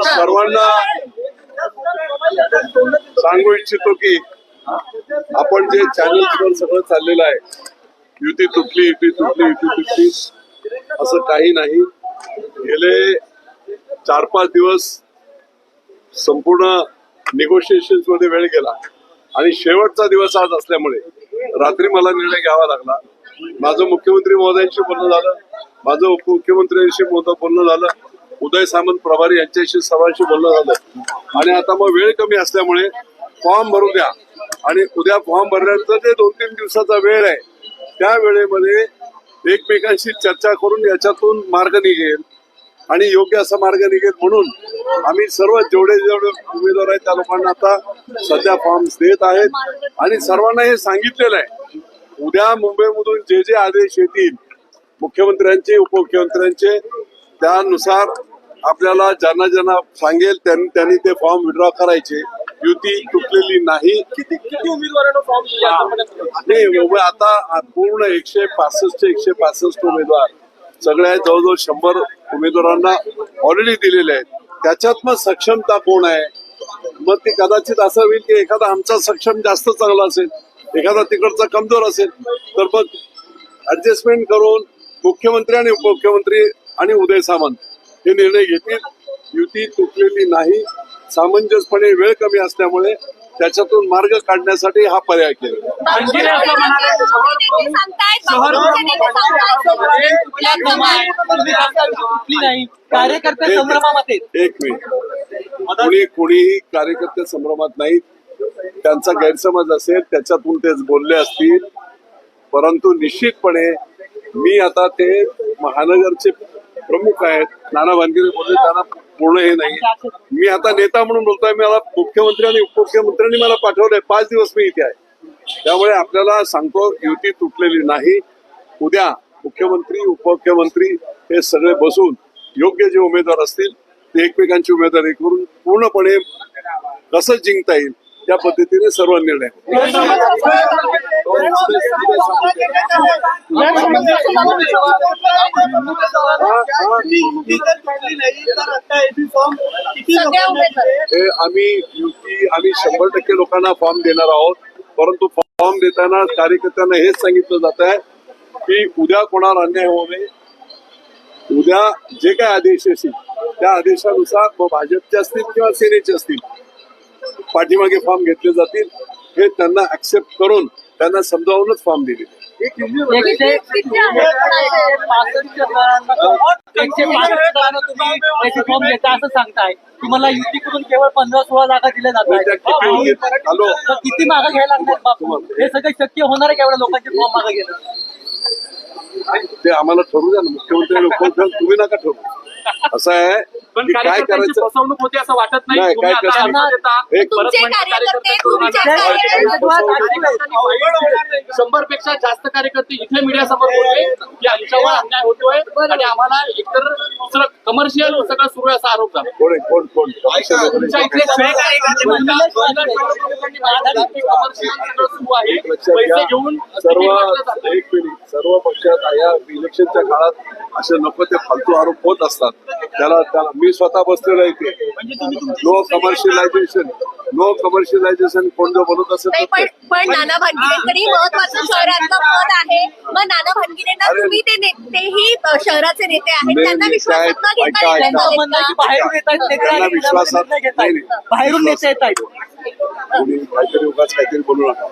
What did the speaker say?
सर्वांना सांगू इच्छितो की आपण जे चॅनल्सवर सगळं चाललेलं आहे, युती तुटली, युती तुटली, युती तुटली, असं काही नाही. गेले 4-5 दिवस संपूर्ण निगोशिएशन्स मध्ये वेळ गेला आणि शेवटचा दिवस आज असल्यामुळे रात्री मला निर्णय घ्यावा लागला. माझं मुख्यमंत्री महोदयांशी बोलणं झालं, माझं उपमुख्यमंत्र्यांशी बोलणं झालं, उदय सामंत प्रभारी यांच्याशी सर्वांशी बोलणं झालं आणि आता मग वेळ कमी असल्यामुळे फॉर्म भरू द्या आणि उद्या फॉर्म भरल्यानंतर जे 2-3 दिवसाचा वेळ आहे त्या वेळेमध्ये एकमेकांशी चर्चा करून याच्यातून मार्ग निघेल आणि योग्य असा मार्ग निघेल म्हणून आम्ही सर्व जेवढे उमेदवार आहेत त्या लोकांना आता सध्या फॉर्म्स देत आहेत आणि सर्वांना हे सांगितलेलं आहे उद्या मुंबईमधून जे जे आदेश येतील मुख्यमंत्र्यांचे उपमुख्यमंत्र्यांचे त्यानुसार आपल्याला ज्यांना ज्यांना सांगेल त्यांनी ते फॉर्म विड्रॉ करायचे. युती तुटलेली नाही. किती उमेदवारांना फॉर्म नाही आता पूर्ण 165 उमेदवार सगळ्या जवळजवळ 100 उमेदवारांना ऑलरेडी दिलेले आहेत. त्याच्यात मग सक्षमता कोण आहे, मग ती कदाचित असं होईल की एखादा आमचा सक्षम जास्त चांगला असेल, एखादा तिकडचा कमजोर असेल, तर मग ऍडजस्टमेंट करून मुख्यमंत्री आणि उपमुख्यमंत्री आणि उदय सामंत हे निर्णय घेतील. युती तुटलेली नाही. सामंजस्यपणे वेळ कमी असल्यामुळे त्याच्यातून मार्ग काढण्यासाठी हा पर्याय केला. कार्यकर्ते संभ्रमामध्ये एक मिनिट, कोणीही कार्यकर्ते संभ्रमात नाहीत. त्यांचा गैरसमज असेल त्याच्यातून तेच बोलले असतील, परंतु निश्चितपणे मी आता ते महानगरचे प्रमुख आहेत, नाना भानगिरे बोलले, त्यांना पूर्ण हे नाही. मी आता नेता म्हणून बोलतोय. मला मुख्यमंत्री आणि उपमुख्यमंत्र्यांनी मला पाठवलंय, 5 दिवस मी इथे आहे. त्यामुळे आपल्याला सांगतो युती तुटलेली नाही. उद्या मुख्यमंत्री उपमुख्यमंत्री हे सगळे बसून योग्य जे उमेदवार असतील ते एकमेकांची उमेदवारी करून पूर्णपणे कसं जिंकता येईल त्या पद्धतीने सर्व निर्णय. आम्ही 100% लोकांना फॉर्म देणार आहोत, परंतु फॉर्म देताना कार्यकर्त्यांना हेच सांगितलं जात आहे की उद्या कोणावर अन्याय होऊ नये. उद्या जे काय आदेश असतील त्या आदेशानुसार मग भाजपचे असतील किंवा सेनेचे असतील पाठीमागे फॉर्म घेतले जातील. हे त्यांना ऍक्सेप्ट करून त्यांना समजावूनच फॉर्म दिले. फॉर्म घेता असं सांगताय. तुम्हाला युतीकडून केवळ 15-16 जागा दिल्या जातात. किती मागं घ्यायला लागणार बापू? हे सगळं शक्य होणार आहे का एवढ्या लोकांचे फॉर्म मागं घेणं? ते आम्हाला ठरवू द्या ना. मुख्यमंत्री आणि उपमुख्यमंत्री तुम्ही नका ठरवू. असं आहे की काय करायचं, फसवणूक होते असं वाटत नाही. काय करायचं 100 पेक्षा जास्त कार्यकर्ते इथे मीडिया समोर बोलले की आमच्यावर अन्याय होतोय आणि आम्हाला एकतर दुसरं कमर्शियल सगळं सुरू आहे असा आरोप झाला. कोण तुमच्या इथे सुरू आहे, पैसे घेऊन सर्व पक्षात या इलेक्शनच्या काळात असे नको ते फालतू आरोप होत असतात. त्याला मी स्वतः बसलेलो आहे इथे. नो कमर्शियलायझेशन कोण जो बोलत असेल पण नाना भानगिरेंकडे महत्वाचं शहरातलं पद आहे. मग नाना भानगिरेंना तुम्ही तेही शहराचे नेते आहेत, त्यांना विश्वासात न घेता बाहेरून नेते येत आहेत. काहीतरी उगाच काहीतरी बोलू नका.